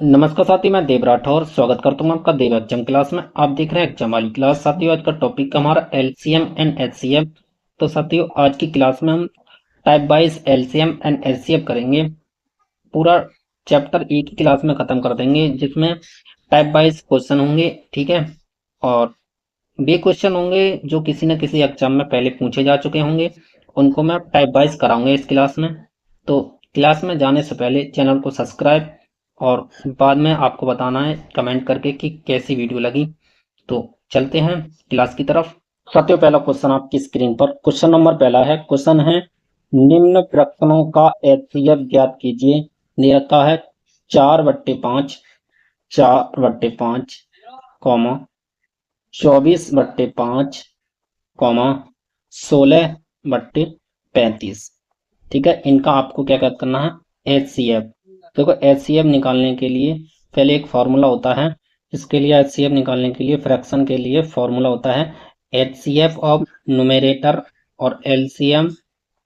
नमस्कार साथियों, मैं देव राठौर स्वागत करता हूँ आपका देव एग्जाम क्लास में। आप देख रहे हैं एग्जाम वाली क्लास। साथियों, आज का टॉपिक हमारा एलसीएम एंड एचसीएफ। तो साथियों, आज की क्लास में हम type wise LCM and HCF करेंगे। पूरा चैप्टर एक ही क्लास में खत्म कर देंगे, जिसमें टाइप वाइज क्वेश्चन होंगे, ठीक है। और वे क्वेश्चन होंगे जो किसी न किसी एग्जाम में पहले पूछे जा चुके होंगे, उनको मैं टाइप वाइज कराऊंगा इस क्लास में। तो क्लास में जाने से पहले चैनल को सब्सक्राइब, और बाद में आपको बताना है कमेंट करके कि कैसी वीडियो लगी। तो चलते हैं क्लास की तरफ। साथियों, पहला क्वेश्चन आपकी स्क्रीन पर क्वेश्चन नंबर पहला है। क्वेश्चन है, निम्न प्रश्नों का एचसीएफ ज्ञात कीजिए। दे रखा है 4/5, 4/5, 24/5, 16/35। ठीक है, इनका आपको क्या क्या करना है, एचसीएफ। देखो, एचसीएफ निकालने के लिए पहले एक फॉर्मूला होता है। इसके लिए एचसीएफ निकालने के लिए फ्रैक्शन के लिए फॉर्मूला होता है एचसीएफ ऑफ न्यूमरेटर और एलसीएम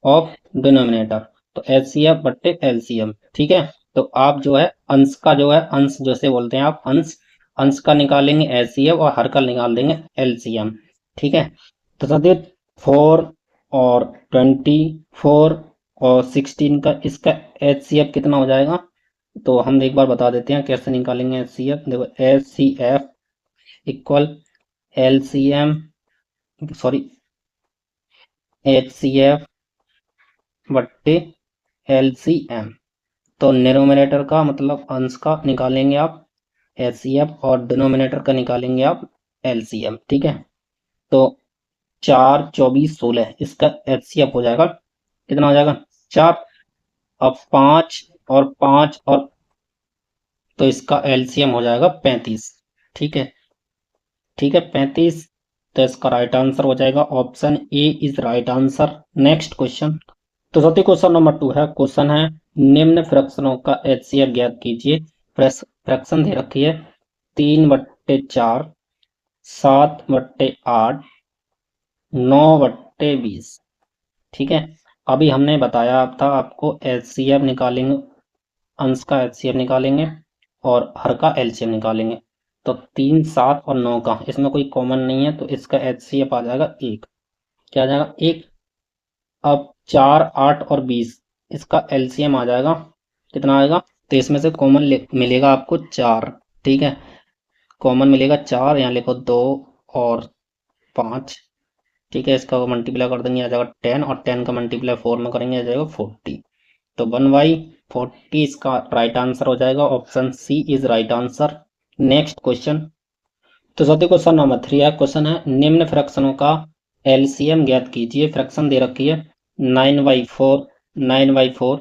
ऑफ डिनोमिनेटर। तो एचसीएफ बट्टे एलसीएम, ठीक है। तो आप जो है अंश का, जो है अंश जैसे बोलते हैं आप, अंश अंश का निकालेंगे एचसीएफ और हर का निकाल देंगे एलसीएम, ठीक है। तो साथियों, 4 और 24 और 16 का इसका एचसीएफ कितना हो जाएगा, तो हम एक बार बता देते हैं कैसे निकालेंगे एचसीएफ। देखो, HCF equal LCM, sorry, HCF बट्टे एलसीएम। तो न्यूमरेटर का मतलब अंश का निकालेंगे आप एचसीएफ और डिनोमिनेटर का निकालेंगे आप एलसीएम, ठीक है। तो 4, 24, 16 इसका एचसीएफ हो जाएगा, कितना हो जाएगा, 4। अब 5 और 5 और, तो इसका एलसीएम हो जाएगा 35, ठीक है। ठीक है, 35। तो इसका राइट आंसर हो जाएगा option A is right answer. Next question. तो साथियों, क्वेश्चन नंबर 2 है। क्वेश्चन है, निम्न फ्रैक्शनों का एचसीएफ ज्ञात कीजिए। फ्रैक्शन दे रखी है 3/4, 7/8, 9/20, ठीक है। अभी हमने बताया था आपको एचसीएफ निकालेंगे, अंश का एचसीएफ निकालेंगे और हर का एलसीएम निकालेंगे। तो 3, 7 और 9 का इसमें कोई कॉमन नहीं है, तो इसका एचसीएफ आ जाएगा 1। क्या आ जाएगा, 1। अब 4, 8 और 20 इसका एलसीएम आ जाएगा, कितना आएगा, तो इसमें से कॉमन मिलेगा आपको 4, ठीक है। कॉमन मिलेगा 4, यहाँ लिखो 2 और 5, ठीक है। इसका मल्टीप्लाई कर देंगे, आ जाएगा 10, और 10 का मल्टीप्लाई 4 में करेंगे, आ जाएगा 40। तो 1/40 इसका राइट आंसर हो जाएगा। Option C is right answer. Next question. तो साथियों, क्वेश्चन नंबर 3 है। क्वेश्चन है, निम्न फ्रैक्शनों का एलसीएम ज्ञात कीजिए। फ्रैक्शन दे रखी है 9/4, 9/4,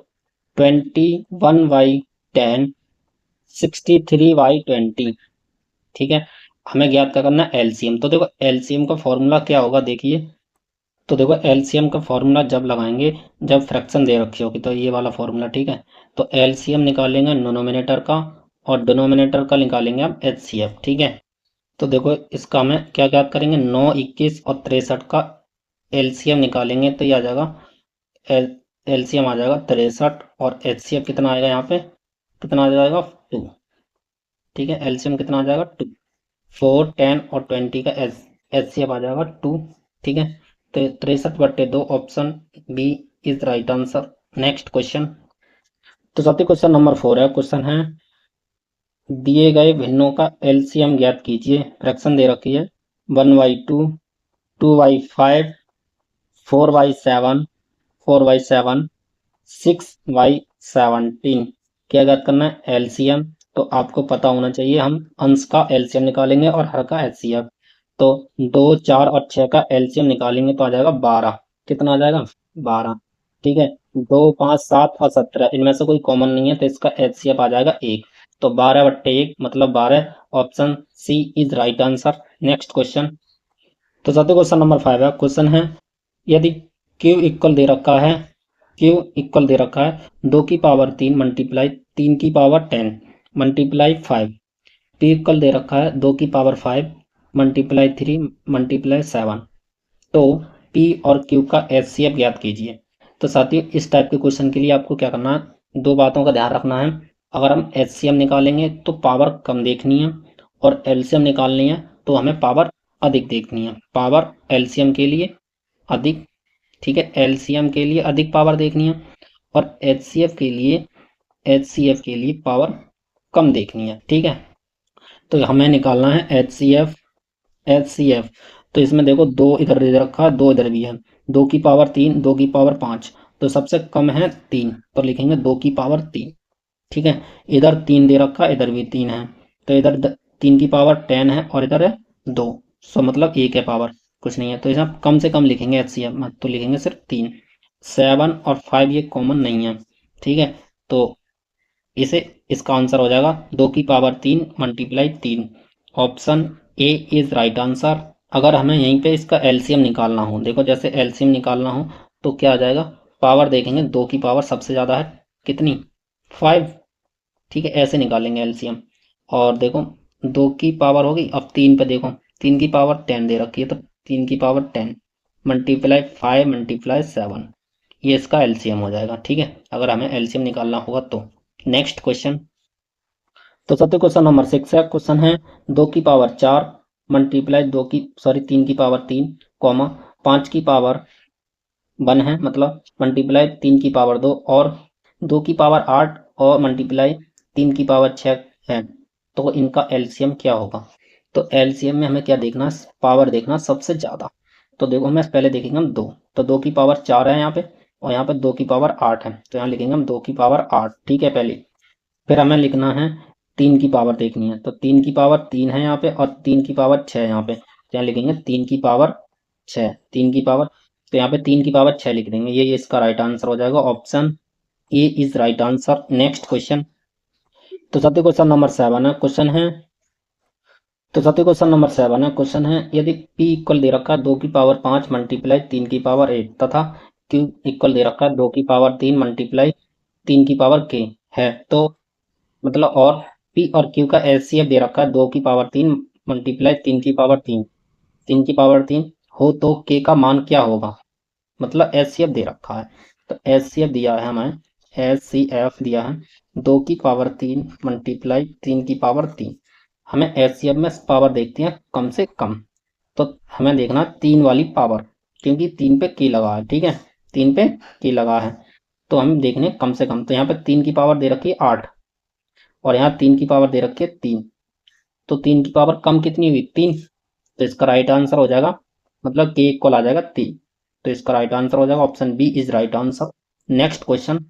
21/10, 63/20, ठीक है। हमें ज्ञात क्या करना है, एलसीएम। तो देखो, एलसीएम का फॉर्मूला क्या होगा, देखिए। तो देखो, एलसीएम का फॉर्मूला जब लगाएंगे, जब फ्रैक्शन दे रखी होगी, तो ये वाला फॉर्मूला, ठीक है। तो एलसीएम निकालेंगे नोनोमिनेटर का और डिनोमिनेटर का निकालेंगे हम एचसीएफ, ठीक है। तो देखो, इसका हमें क्या ज्ञात करेंगे, 9, 21 और 63 का एलसीएम निकालेंगे, तो ये आ जाएगा, एलसीएम आ जाएगा 63, और एचसीएफ कितना आएगा, यहाँ पे कितना आ जाएगा, 2, ठीक है। एलसीएम कितना आ जाएगा, 2। 4, 10 और 20 का एचसीएफ आ जाएगा 2, ठीक है। तो 63/2 option B is right answer. Next question. तो साथियों, क्वेश्चन नंबर 4 है। क्वेश्चन है, दिए गए भिन्नों का एलसीएम ज्ञात कीजिए। फ्रैक्शन दे रखी है 1/2, 2/5, 4/7, 4/7, 6/17। क्या ज्ञात करना है, एलसीएम। तो आपको पता होना चाहिए, हम अंश का एलसीएम निकालेंगे और हर का एचसीएफ। तो 2, 4 और 6 का एलसीएम निकालेंगे, तो आ जाएगा 12। कितना आ जाएगा, 12, ठीक है। 2, 5, 7 और 17 इनमें से कोई कॉमन नहीं है, तो इसका एचसीएफ आ जाएगा 1। तो 12/1 मतलब 12। Option C is right answer. Next question. तो साथियों, क्वेश्चन नंबर 5 है। क्वेश्चन है, यदि Q इक्वल दे रखा है, Q इक्वल दे रखा है 2 की पावर 3 मल्टीप्लाई 3 की पावर 10 मल्टीप्लाई 5। P इक्वल दे रखा है 2 की पावर 5 मल्टीप्लाई 3 मल्टीप्लाई 7। तो P और Q का एचसीएफ ज्ञात कीजिए। तो साथियों, इस टाइप के क्वेश्चन के लिए आपको क्या करना है, दो बातों का ध्यान रखना है। अगर हम एचसीएम निकालेंगे तो पावर कम देखनी है, और एलसीएम निकालनी है तो हमें पावर अधिक देखनी है। पावर एलसीएम के लिए अधिक, ठीक है, एलसीएम के लिए अधिक पावर देखनी है, और एचसीएफ के लिए पावर कम देखनी है, ठीक है। तो हमें निकालना है एचसीएफ। तो इसमें देखो, दो इधर दे रखा है, दो इधर भी है, 2 की पावर 3, 2 की पावर 5, तो सबसे कम है 3, तो लिखेंगे 2 की पावर 3, ठीक है। इधर 3 दे रखा है, इधर भी 3 है, तो इधर 3 की पावर 10 है, और इधर है 2, सो मतलब 1 है पावर, कुछ नहीं है। तो इसमें कम से कम लिखेंगे एचसीएफ में, तो लिखेंगे सिर्फ 3। 7 और 5 ये कॉमन नहीं है, ठीक है। तो इसे इसका आंसर हो जाएगा 2 की power 3 multiply 3। Option A is right answer. अगर हमें यहीं पे इसका एलसीएम निकालना हो, देखो जैसे एलसीएम निकालना हो तो क्या आ जाएगा, पावर देखेंगे, 2 की पावर सबसे ज़्यादा है कितनी, 5, ठीक है, ऐसे निकालेंगे एलसीएम। और देखो 2 की पावर होगी, अब 3 पे देखो, 3 की पावर 10 दे रखी है, तो 3 की पावर 10 मल्टीप्लाई 5 मल्टीप्लाई 7, ये इसका एलसीएम हो जाएगा, ठीक है, अगर हमें एलसीएम निकालना होगा तो। Next question. तो सबसे क्वेश्चन नंबर 6 है, क्वेश्चन है 2 की पावर 4 मल्टीप्लाई 3 की पावर 3 कॉमा 5 की पावर 1 है, मतलब मल्टीप्लाई 3 की पावर 2, और 2 की पावर 8 और मल्टीप्लाई 3 की पावर 6 है, तो इनका एलसीएम क्या होगा। तो एलसीएम में हमें क्या देखना, पावर देखना सबसे ज़्यादा। तो देखो हमें पहले देखेंगे हम 2, तो 2 की पावर 4 है यहाँ पे, और यहाँ पे 2 की पावर 8 है, तो यहाँ लिखेंगे हम 2 की पावर 8, ठीक है पहले। फिर हमें लिखना है 3 की पावर देखनी है, तो 3 की पावर 3 है यहाँ पे, और 3 की पावर 6 है यहाँ पे, तो यहाँ लिखेंगे 3 की पावर 6, 3 की पावर, तो यहाँ पे 3 की पावर 6 लिख देंगे, ये इसका राइट आंसर हो जाएगा, option A is right answer. Next question. तो साथियों क्वेश्चन नंबर 7 है, क्वेश्चन है यदि P इक्वल दे रखा है 2 की पावर 5 मल्टीप्लाई 3 की पावर 1 तथा Q इक्वल दे रखा है 2 की पावर 3 मल्टीप्लाई 3 की पावर K है, तो मतलब, और P और Q का एचसीएफ दे रखा है 2 की पावर 3 मल्टीप्लाई 3 की पावर 3, 3 की पावर 3 हो, तो K का मान क्या होगा, मतलब एचसीएफ दे रखा है। तो एचसीएफ दिया है हमें, एचसीएफ दिया है 2 की पावर 3 मल्टीप्लाई 3 की पावर 3, हमें एचसीएफ में पावर देखते हैं कम से कम, तो हमें देखना 3 वाली पावर, क्योंकि 3 पे की लगा है, ठीक है, 3 पे की लगा है, तो हम देखने कम से कम। तो यहाँ पे 3 की पावर दे रखी है 8, और यहाँ 3 की पावर दे रखी है 3, तो 3 की पावर कम कितनी हुई, 3, तो इसका राइट आंसर हो जाएगा, मतलब के इक्वल आ जाएगा 3, तो इसका राइट आंसर हो जाएगा, option B is right answer. Next question.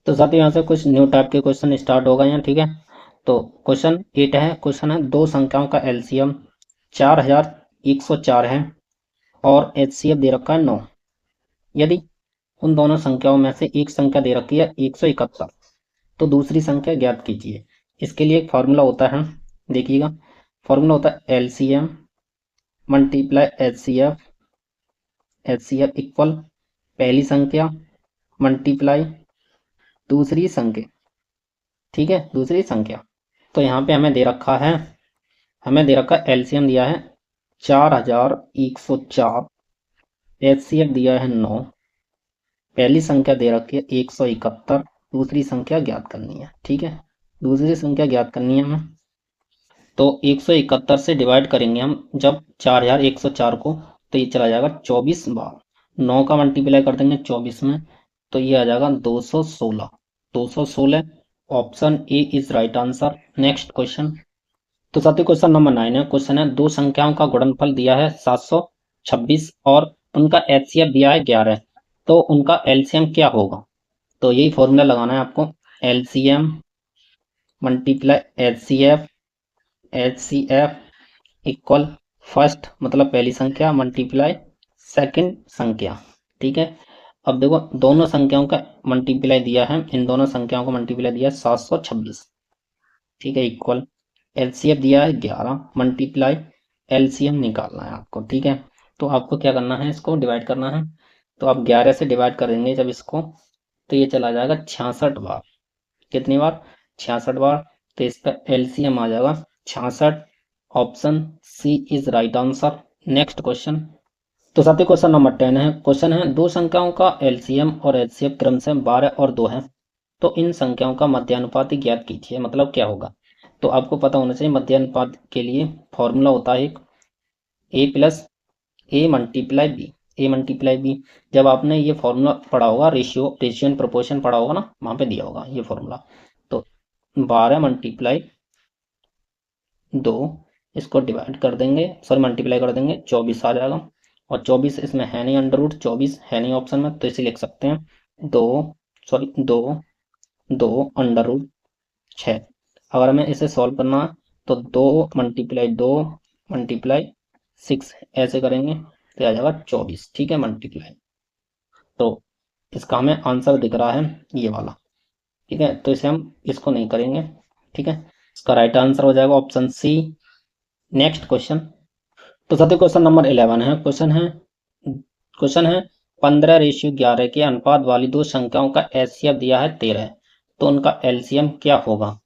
तो साथ ही यहाँ से कुछ न्यू टाइप के क्वेश्चन स्टार्ट हो गए हैं, ठीक है। तो क्वेश्चन 8 है, क्वेश्चन है दो संख्याओं का एलसीएम 4104 है, और एचसीएफ दे रखा है 9, यदि उन दोनों संख्याओं में से एक संख्या दे रखी है 171, तो दूसरी संख्या ज्ञात कीजिए। इसके लिए एक फार्मूला होता है, देखिएगा, फार्मूला होता है एलसीएम मल्टीप्लाई एचसीएफ इक्वल पहली संख्या मल्टीप्लाई दूसरी संख्या, ठीक है, दूसरी संख्या। तो यहाँ पे हमें दे रखा है, एलसीएम दिया है 4104, एचसीएफ दिया है 9, पहली संख्या दे रखी है 171, दूसरी संख्या ज्ञात करनी है, ठीक है, दूसरी संख्या ज्ञात करनी है हमें। तो 171 से डिवाइड करेंगे हम जब 4104 को, तो ये चला जाएगा 24 बार, 9 का मल्टीप्लाई कर देंगे 24 में, तो ये आ जाएगा 216, option A is right answer. Next question. तो साथी क्वेश्चन नंबर 9 है, क्वेश्चन है दो संख्याओं का गुणनफल दिया है 726, और उनका एचसीएफ दिया है 11, तो उनका एलसीएम क्या होगा। तो यही फॉर्मूला लगाना है आपको, LCM multiply HCF equal first मतलब पहली संख्या मल्टीप्लाई सेकंड संख्या, ठीक है। अब देखो दोनों संख्याओं का मल्टीप्लाई दिया है, इन दोनों संख्याओं को मल्टीप्लाई दिया है 726, ठीक है, इक्वल एलसीएफ दिया है 11 मल्टीप्लाई एलसीएम निकालना है आपको, ठीक है। तो आपको क्या करना है, इसको डिवाइड करना है, तो आप 11 से डिवाइड करेंगे जब इसको, तो ये चला जाएगा 66 बार, कितनी बार, 66 बार, तो इसका एलसीएम आ जाएगा 66, option C is right answer. Next question. तो साथी क्वेश्चन नंबर 10 है, क्वेश्चन है दो संख्याओं का एलसीएम और एचसीएफ क्रम से 12 और 2 है, तो इन संख्याओं का मध्यानुपात ज्ञात कीजिए, मतलब क्या होगा। तो आपको पता होना चाहिए मध्यानुपात के लिए फॉर्मूला होता है एक, ए plus A multiply B, A multiply B. जब आपने ये फॉर्मूला पढ़ा होगा, रेशियो एंड प्रोपोर्शन पढ़ा होगा ना, वहाँ पे दिया होगा ये फॉर्मूला। तो 12 मल्टीप्लाई 2, इसको डिवाइड कर देंगे, सॉरी मल्टीप्लाई कर देंगे, 24 आ जाएगा। और 24 इसमें है नहीं, अंडर रूट 24 है नहीं ऑप्शन में, तो इसे लिख सकते हैं 2, सॉरी 2, 2 अंडर रूट 6। अगर हमें इसे सॉल्व करना है तो 2 मल्टीप्लाई 6 ऐसे करेंगे तो आ जाएगा 24, ठीक है, मल्टीप्लाई। तो इसका हमें आंसर दिख रहा है ये वाला, ठीक है, तो इसे हम इसको नहीं करेंगे, ठीक है। इसका राइट आंसर हो जाएगा ऑप्शन सी। Next question. तो साथियों क्वेश्चन नंबर 11 है, क्वेश्चन है 15:11 के अनुपात वाली दो संख्याओं का एचसीएफ दिया है 13, तो उनका एलसीएम क्या होगा,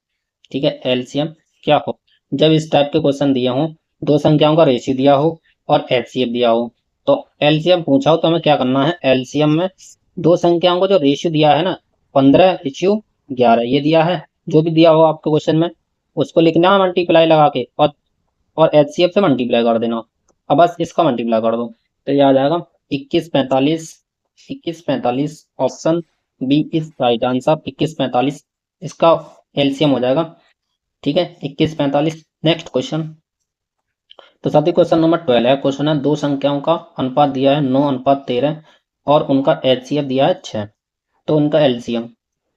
ठीक है, एलसीएम क्या हो। जब इस टाइप के क्वेश्चन दिए हों, दो संख्याओं का रेशियो दिया हो और एचसीएफ दिया हो, तो एलसीएम पूछा हो तो हमें क्या करना है, एलसीएम में दो संख्याओं को जो रेशियो दिया है ना, 15:11 ये दिया है, जो भी दिया हो आपके क्वेश्चन में उसको लिखना है मल्टीप्लाई लगा के, और एचसीएफ से मल्टीप्लाई कर देना। अब बस इसका मल्टीप्लाई कर दो तो ये आ जाएगा 2145, 2145 option B is right answer, 2145 इसका एलसीएम हो जाएगा, ठीक है, 2145। Next question. तो साथी क्वेश्चन नंबर 12 है, क्वेश्चन है दो संख्याओं का अनुपात दिया है 9:13 और उनका एचसीएफ दिया है 6, तो उनका एलसीएम।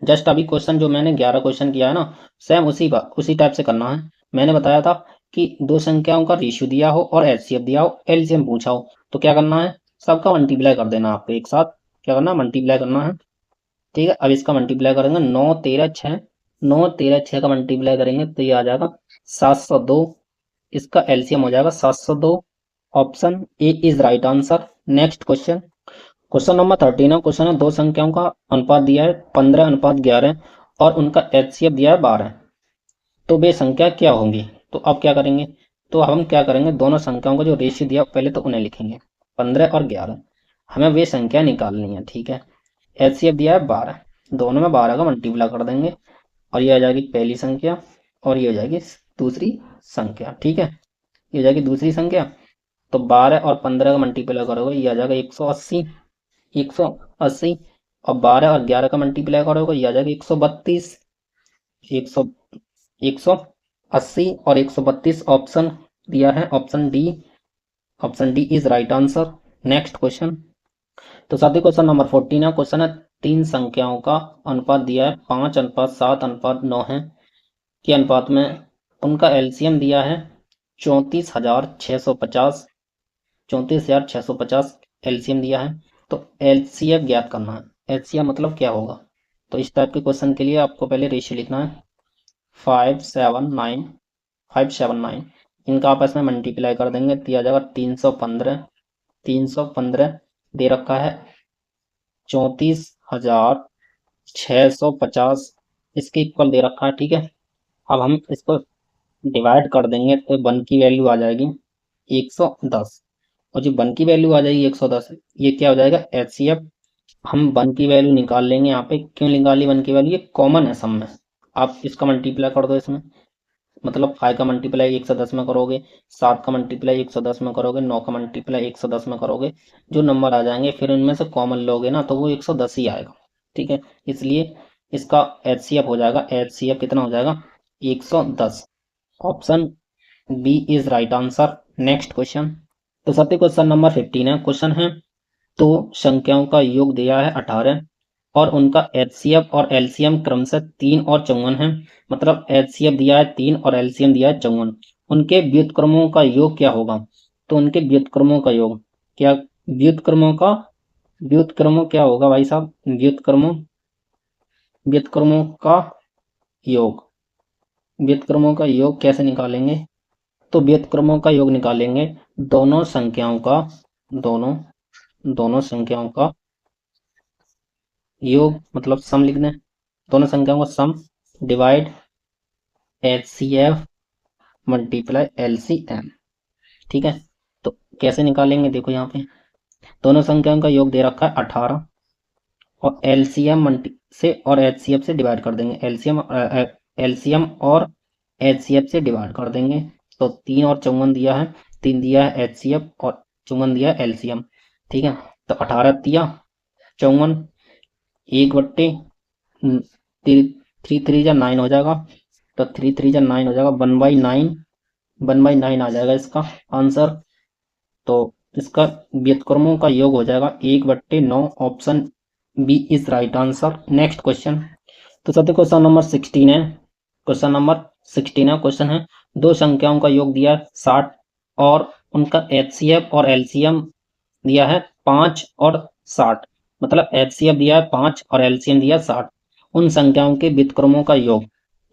जस्ट अभी क्वेश्चन जो मैंने 11 क्वेश्चन किया है ना, सेम उसी टाइप से करना है। मैंने बताया था कि दो संख्याओं का रेशियो दिया हो और एचसीएफ दिया हो, एलसीएम पूछा हो, तो क्या करना है, सबका मल्टीप्लाई कर देना आपको एक साथ, क्या करना है, मल्टीप्लाई करना है, ठीक है। अब इसका मल्टीप्लाई करेंगे 9 13 6, 9 13 6 का मल्टीप्लाई करेंगे तो ये आ जाएगा 702, इसका एलसीएम हो जाएगा 702, option A is right answer. Next question. Question number 13 है, क्वेश्चन है दो संख्याओं का अनुपात दिया है 15:11 और उनका एचसीएफ दिया है 12, तो वे संख्या क्या होंगी। तो अब क्या करेंगे, तो हम क्या करेंगे, दोनों संख्याओं का जो रेशियो दिया पहले तो उन्हें लिखेंगे, 15 और 11, हमें वे संख्या निकालनी है, ठीक है। एचसीएफ दिया है 12, दोनों में 12 का मल्टीप्लाई कर देंगे और ये आ जाएगी पहली संख्या और ये हो जाएगी दूसरी संख्या, ठीक है, ये हो जाएगी दूसरी संख्या। तो 12 और 15 का मल्टीप्लाई करोगे ये आ जाएगा 180, 180, और 12 और 11 का मल्टीप्लाई करोगे ये आ जाएगा 132, 100, 180 और 132 ऑप्शन दिया है, option D, option D is right answer. Next question. तो साथी क्वेश्चन नंबर 14 है, क्वेश्चन है तीन संख्याओं का अनुपात दिया है 5:7:9 है के अनुपात में उनका एलसीएम दिया है 34,650, 34,650 एलसीएम दिया है, तो एलसीएफ ज्ञात करना है, एलसीएम मतलब क्या होगा। तो इस टाइप के क्वेश्चन के लिए आपको पहले रेशियो लिखना है 579, 579, इनका आपस में मल्टीप्लाई कर देंगे तो आ जाएगा 315, 315 दे रखा है 34,650 इसके इक्वल दे रखा है, ठीक है। अब हम इसको डिवाइड कर देंगे तो 1 की वैल्यू आ जाएगी 110, और जो 1 की वैल्यू आ जाएगी 110, ये क्या हो जाएगा, एचसीएफ। हम 1 की वैल्यू निकाल लेंगे, यहाँ पे क्यों निकाली 1 की वैल्यू, ये कॉमन है सब में। आप इसका मल्टीप्लाई कर दो इसमें, मतलब 5 का मल्टीप्लाई 110 में करोगे, 7 का मल्टीप्लाई 110 में करोगे, 9 का मल्टीप्लाई 110 में करोगे, जो नंबर आ जाएंगे फिर उनमें से कॉमन लोगे ना तो वो 110 ही आएगा, ठीक है। इसलिए इसका एचसीएफ हो जाएगा, एचसीएफ कितना हो जाएगा 110, option B is right answer. Next question. तो साथी क्वेश्चन नंबर 15 है, क्वेश्चन है दो संख्याओं का योग दिया है 18 और उनका एचसीएफ और एलसीएम क्रमशः 3 और 54 है, मतलब एचसीएफ दिया है 3 और एलसीएम दिया है 54, उनके व्युत्क्रमों का योग क्या होगा। तो उनके व्युत्क्रमों का योग क्या, व्युत्क्रमों क्या होगा भाई साहब, व्युत्क्रमों का योग, व्युत्क्रमों का योग कैसे निकालेंगे। तो व्युत्क्रमों का योग निकालेंगे दोनों संख्याओं का, दोनों संख्याओं का योग मतलब सम लिख दें, दोनों संख्याओं का सम डिवाइड एचसीएफ मल्टीप्लाई एलसीएम, ठीक है। तो कैसे निकालेंगे, देखो यहाँ पे दोनों संख्याओं का योग दे रखा है 18, और एलसीएम मल्टी से और एचसीएफ से डिवाइड कर देंगे। एलसीएम और एचसीएफ से डिवाइड कर देंगे। तो 3 और 54 दिया है, 3 दिया है एचसीएफ और 54 दिया है एलसीएम। ठीक है, तो 18 दिया 54, 1/3 3 3 जा 9 हो जाएगा। तो 3 3 जा 9 हो जाएगा, 1/9, 1/9 आ जाएगा इसका आंसर। तो इसका व्युत्क्रमों का योग हो जाएगा 1/9। Option B is right answer. Next question. तो सबसे क्वेश्चन नंबर 16 है। क्वेश्चन नंबर 16 है, क्वेश्चन है दो संख्याओं का योग दिया है 60 और उनका एचसीएफ और एलसीएम दिया है 5 और 60। मतलब एचसीएफ दिया है 5 और एलसीएम दिया है 60। उन संख्याओं के व्युत्क्रमों का योग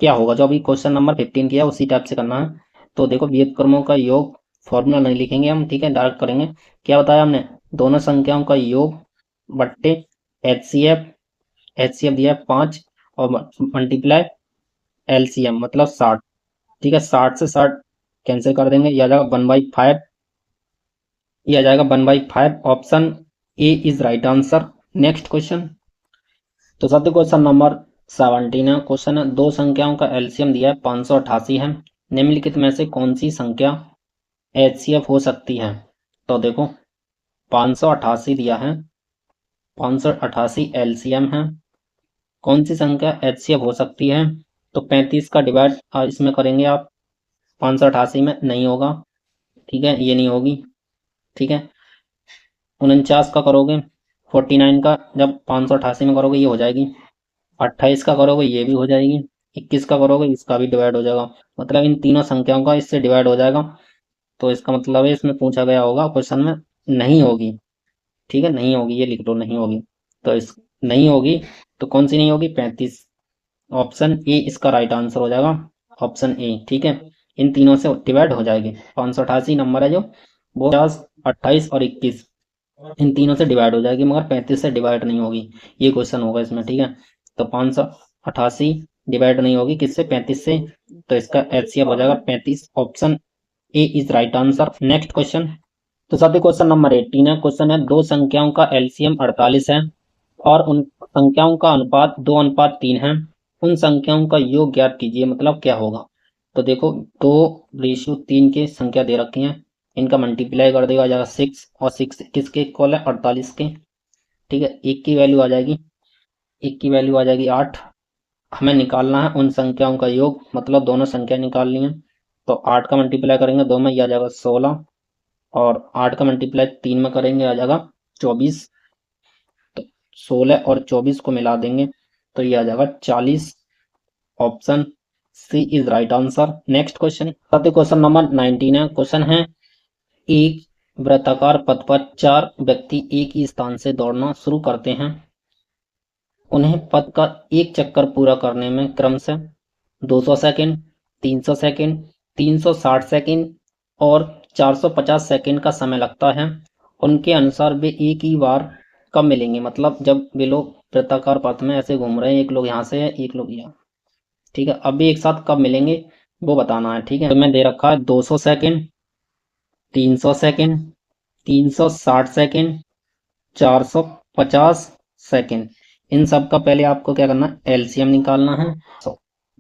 क्या होगा? जो अभी क्वेश्चन नंबर 15 किया उसी टाइप से करना है। तो देखो, व्युत्क्रमों का योग फॉर्मूला नहीं लिखेंगे हम, ठीक है, डायरेक्ट करेंगे। क्या बताया हमने? दोनों संख्याओं का योग बट्टे एचसीएफ, एचसीएफ दिया है 5 और मल्टीप्लाई एलसीएम मतलब 60। ठीक है, 60 से 60 कैंसिल कर देंगे, यह आ जाएगा 1/5। यह आ जाएगा 1/5। Option A is right answer. Next question. तो सबसे क्वेश्चन नंबर 17 है। क्वेश्चन है दो संख्याओं का एलसीएम दिया है 588 है। निम्नलिखित में से कौन सी संख्या एचसीएफ हो सकती है? तो देखो, 588 दिया है, 588 एलसीएम है। कौन सी संख्या एचसीएफ हो सकती है? तो 35 का डिवाइड इसमें करेंगे आप, 588 में नहीं होगा। ठीक है, ये नहीं होगी। ठीक है, 49 का करोगे, 49 का जब 588 में करोगे ये हो जाएगी। 28 का करोगे ये भी हो जाएगी। 21 का करोगे इसका भी डिवाइड हो जाएगा। मतलब इन तीनों संख्याओं का इससे डिवाइड हो जाएगा। तो इसका मतलब है इसमें पूछा गया होगा क्वेश्चन में नहीं होगी। ठीक है, नहीं होगी, ये लिख लो नहीं होगी। तो इस नहीं होगी, तो कौन सी नहीं होगी? 35। ऑप्शन ए इसका राइट आंसर हो जाएगा, ऑप्शन ए। ठीक है, इन तीनों से डिवाइड हो जाएगी। 588 नंबर है जो, वो 50, 28 और 21 इन तीनों से डिवाइड हो जाएगी, मगर 35 से डिवाइड नहीं होगी। ये क्वेश्चन होगा इसमें। ठीक है, तो 588 डिवाइड नहीं होगी किससे? 35 से। तो इसका एचसीएफ हो जाएगा 35। Option A is right answer. Next question. तो साथी क्वेश्चन नंबर 18 है। क्वेश्चन है दो संख्याओं का एलसीएम 48 है और उन संख्याओं का अनुपात 2:3 है। उन संख्याओं का योग ज्ञात कीजिए, मतलब क्या होगा? तो देखो, 2:3 की संख्या दे रखी है, इनका मल्टीप्लाई कर देगा, आ जाएगा 6 और 6 किसके इक्वल है? 48 के। ठीक है, एक की वैल्यू आ जाएगी, एक की वैल्यू आ जाएगी 8। हमें निकालना है उन संख्याओं का योग, मतलब दोनों संख्या निकालनी है। तो 8 का मल्टीप्लाई करेंगे 2 में, यह आ जाएगा 16 और 8 का मल्टीप्लाई 3 में करेंगे आ जाएगा 24। तो 16 और 24 को मिला देंगे तो ये आ जाएगा 40। Option C is right answer. Next question. Question number 19 है। क्वेश्चन है एक वृत्ताकार पथ पर 4 व्यक्ति एक ही स्थान से दौड़ना शुरू करते हैं। उन्हें पथ का एक चक्कर पूरा करने में क्रमशः 200 सेकंड, 300 सेकंड, 360 सेकंड और 450 सेकंड का समय लगता है। उनके अनुसार वे एक ही बार कब मिलेंगे? मतलब जब वे लोग वृत्ताकार पथ में ऐसे घूम रहे हैं, एक लोग यहाँ से है एक लोग यहाँ। ठीक है, अब भी एक साथ कब मिलेंगे वो बताना है। ठीक है, तो मैं दे रखा है 200 सेकंड, 300 सेकंड, 360 सेकंड, 450 सेकंड। इन सब का पहले आपको क्या करना है? एलसीएम निकालना है।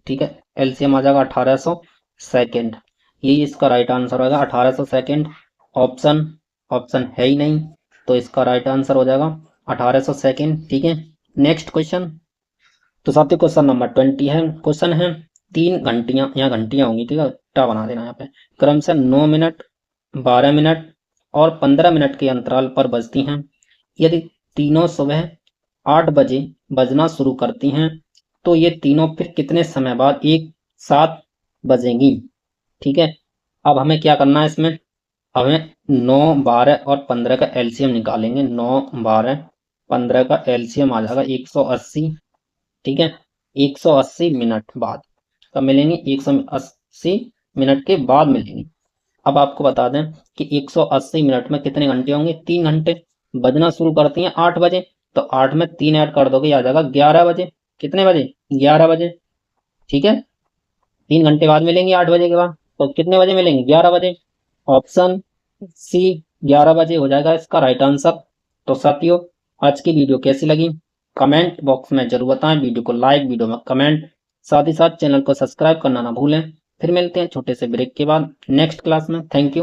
ठीक है, एलसीएम आ जाएगा 1800 सेकंड। यही इसका राइट आंसर होगा, 1800 सेकंड। ऑप्शन ऑप्शन है ही नहीं, तो इसका राइट आंसर हो जाएगा 1800 सेकंड। ठीक है, नेक्स्ट क्वेश्चन। तो साथी क्वेश्चन नंबर 20 है। क्वेश्चन है 3 घंटियां, यहाँ घंटियां होंगी, ठीक है, टा बना देना यहाँ पे, क्रमशः 9 मिनट, 12 मिनट और 15 मिनट के अंतराल पर बजती हैं। यदि तीनों सुबह 8 बजे बजना शुरू करती हैं तो ये तीनों फिर कितने समय बाद एक साथ बजेंगी? ठीक है, अब हमें क्या करना है इसमें? हमें 9, 12 और 15 का एलसीएम निकालेंगे। 9, 12, 15 का एलसीएम आ जाएगा 180। ठीक है, 180 मिनट बाद कब मिलेंगे? 180 मिनट के बाद मिलेंगे। अब आपको बता दें कि 180 मिनट में कितने घंटे होंगे? 3 घंटे। बजना शुरू करती हैं 8 बजे, तो 8 में 3 ऐड कर दोगे, आ जाएगा 11 बजे। कितने बजे? 11 बजे। ठीक है, 3 घंटे बाद मिलेंगे 8 बजे के बाद, तो कितने बजे मिलेंगे? 11 बजे। ऑप्शन सी 11 बजे हो जाएगा इसका राइट आंसर। तो साथियों, आज की वीडियो कैसी लगी कमेंट बॉक्स में जरूर बताएं। वीडियो को लाइक, वीडियो में कमेंट, साथ ही साथ चैनल को सब्सक्राइब करना ना भूलें। फिर मिलते हैं छोटे से ब्रेक के बाद नेक्स्ट क्लास में। Thank you.